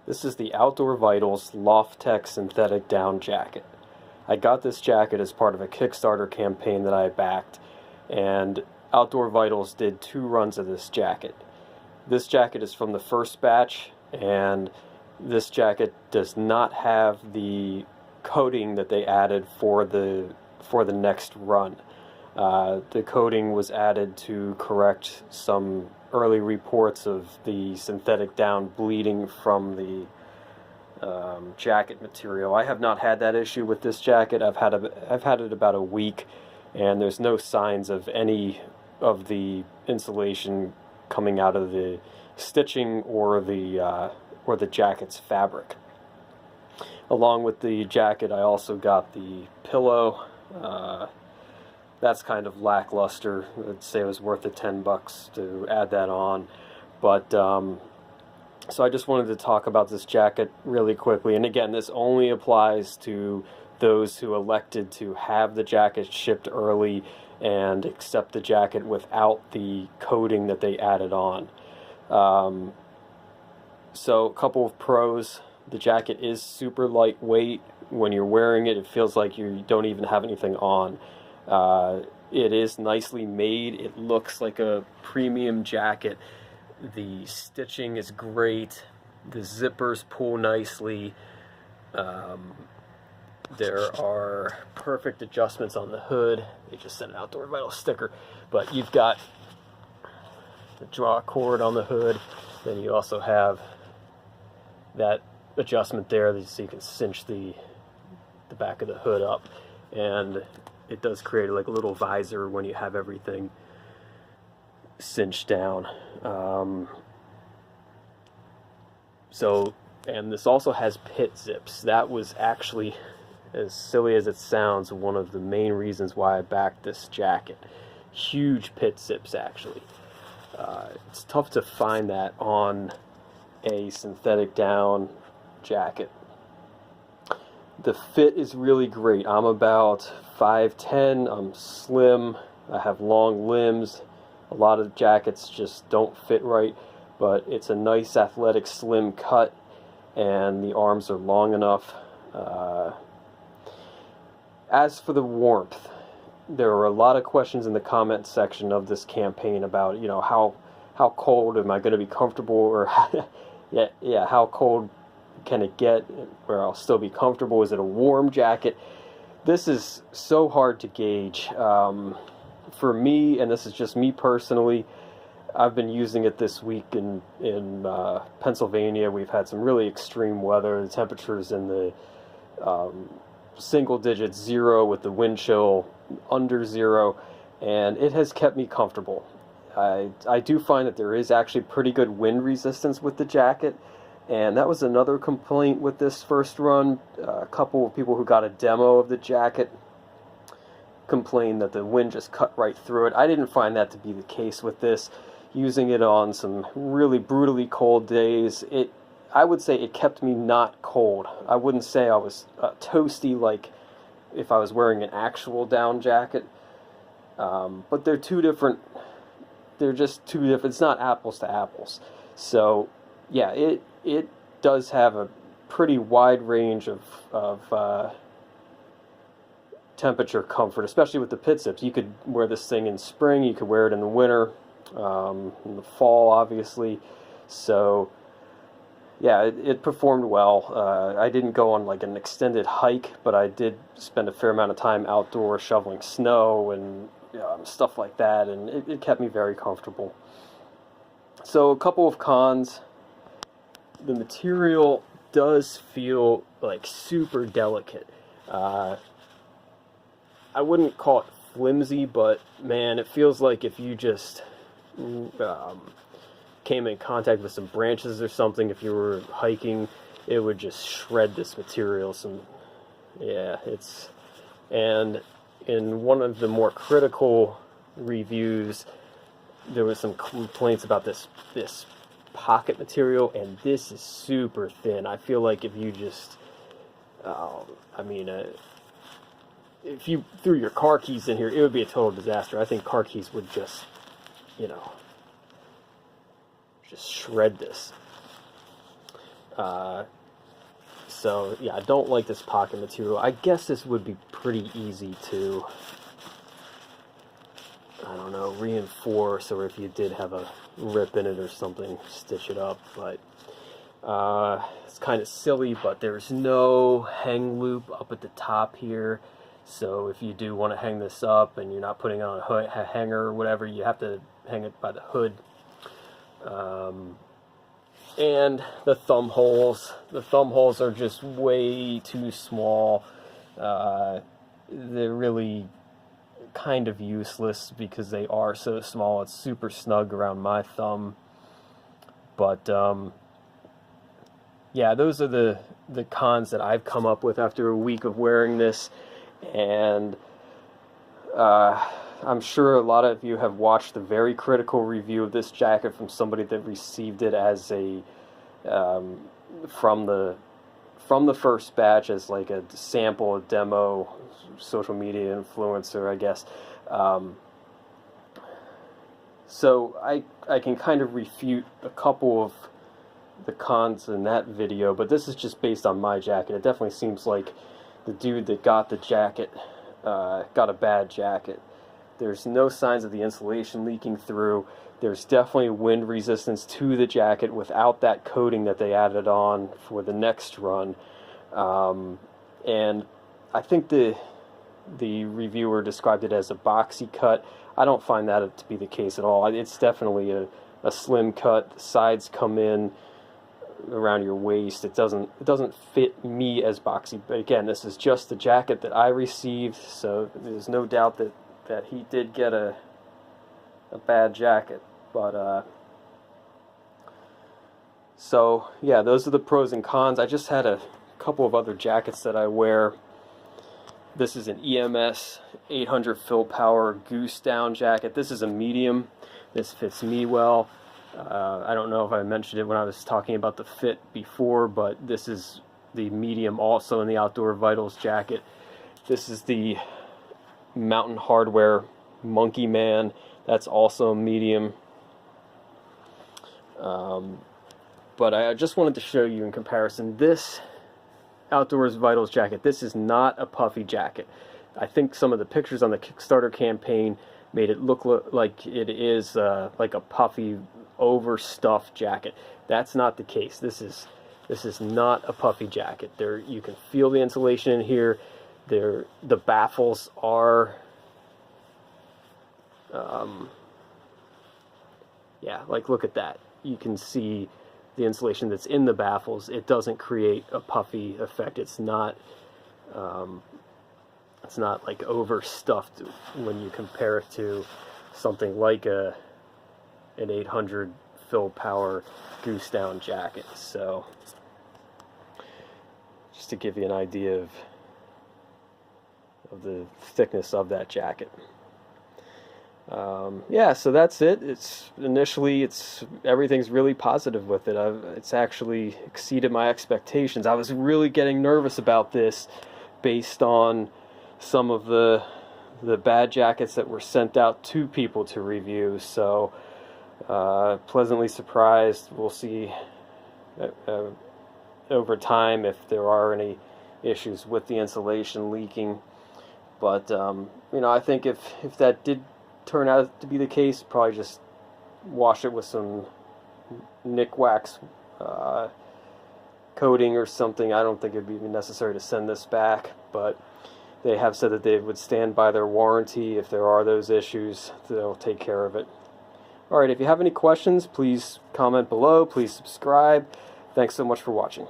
This is the Outdoor Vitals LofTek synthetic down jacket. I got this jacket as part of a Kickstarter campaign that I backed, and Outdoor Vitals did 2 runs of this jacket. This jacket is from the first batch, and this jacket does not have the coating that they added for the next run. The coating was added to correct some early reports of the synthetic down bleeding from the jacket material. I have not had that issue with this jacket. I've had it about a week, and there's no signs of any of the insulation coming out of the stitching or the jacket's fabric. Along with the jacket, I also got the pillow. That's kind of lackluster. I'd say it was worth the $10 to add that on. But so I just wanted to talk about this jacket really quickly. And again, this only applies to those who elected to have the jacket shipped early and accept the jacket without the coating that they added on. So a couple of pros. The jacket is super lightweight. When you're wearing it, it feels like you don't even have anything on. It is nicely made. It looks like a premium jacket. The stitching is great. The zippers pull nicely. There are perfect adjustments on the hood. They just sent an Outdoor Vitals sticker, but you've got the draw cord on the hood. Then you also have that adjustment there so you can cinch the back of the hood up, and it does create like a little visor when you have everything cinched down. And this also has pit zips. That was actually, as silly as it sounds, one of the main reasons why I backed this jacket. Huge pit zips, actually. It's tough to find that on a synthetic down jacket. The fit is really great. I'm about 5'10", I'm slim, I have long limbs. A lot of jackets just don't fit right, but it's a nice athletic slim cut, and the arms are long enough. As for the warmth, there are a lot of questions in the comment section of this campaign about, how cold am I going to be comfortable, or how cold can it get where I'll still be comfortable? Is it a warm jacket? This is so hard to gauge. For me, and this is just me personally, I've been using it this week in Pennsylvania. We've had some really extreme weather. The temperature's in the single digit 0 with the wind chill under 0, and it has kept me comfortable. I do find that there is actually pretty good wind resistance with the jacket, and that was another complaint with this first run. A couple of people who got a demo of the jacket complained that the wind just cut right through it. I didn't find that to be the case with this. Using it on some really brutally cold days, I would say it kept me not cold. I wouldn't say I was toasty like if I was wearing an actual down jacket. But they're just two different. It's not apples to apples. So yeah, it does have a pretty wide range of temperature comfort, especially with the pit zips. You could wear this thing in spring, you could wear it in the winter, in the fall, obviously. So yeah, it performed well. I didn't go on like an extended hike, but I did spend a fair amount of time outdoors shoveling snow and stuff like that, and it kept me very comfortable. So a couple of cons. The material does feel like super delicate. I wouldn't call it flimsy, but man, it feels like if you just came in contact with some branches or something, if you were hiking, it would just shred this material. And in one of the more critical reviews, there was some complaints about this pocket material, and this is super thin. I feel like if you just, if you threw your car keys in here, it would be a total disaster. I think car keys would just shred this. So yeah, I don't like this pocket material. I guess this would be pretty easy to, I don't know, reinforce, or if you did have a rip in it or something, stitch it up. But it's kind of silly, but there's no hang loop up at the top here. So if you do want to hang this up and you're not putting it on a hanger or whatever, you have to hang it by the hood. And the thumb holes. The thumb holes are just way too small. They're really kind of useless because they are so small. It's super snug around my thumb. But yeah, those are the cons that I've come up with after a week of wearing this. And I'm sure a lot of you have watched the very critical review of this jacket from somebody that received it as a from the first batch, as like a sample, a demo, social media influencer, I guess. So I can kind of refute a couple of the cons in that video, but this is just based on my jacket. It definitely seems like the dude that got the jacket got a bad jacket. There's no signs of the insulation leaking through. There's definitely wind resistance to the jacket without that coating that they added on for the next run. And I think the reviewer described it as a boxy cut. I don't find that to be the case at all. It's definitely a slim cut. The sides come in around your waist. It doesn't fit me as boxy. But again, this is just the jacket that I received, so there's no doubt that he did get a bad jacket. But so yeah, those are the pros and cons. I just had a couple of other jackets that I wear. This is an EMS 800 fill power goose down jacket. This is a medium. This fits me well. I don't know if I mentioned it when I was talking about the fit before, but this is the medium also in the Outdoor Vitals jacket. This is the Mountain Hardware Monkey Man. That's also medium. But I just wanted to show you in comparison, this Outdoors Vitals jacket, this is not a puffy jacket. I think some of the pictures on the Kickstarter campaign made it look like it is like a puffy, overstuffed jacket. That's not the case. This is not a puffy jacket. There, you can feel the insulation in here. The baffles are yeah, like look at that. You can see the insulation that's in the baffles. It doesn't create a puffy effect. It's not like overstuffed when you compare it to something like an 800 fill power goose down jacket. So just to give you an idea of the thickness of that jacket. Yeah, so that's it. Everything's really positive with it. It's actually exceeded my expectations. I was really getting nervous about this based on some of the bad jackets that were sent out to people to review. So pleasantly surprised. We'll see over time if there are any issues with the insulation leaking. But you know, I think if that did turn out to be the case, probably just wash it with some Nick Wax coating or something. I don't think it'd be necessary to send this back, but they have said that they would stand by their warranty. If there are those issues, they'll take care of it. Alright, if you have any questions, please comment below, please subscribe. Thanks so much for watching.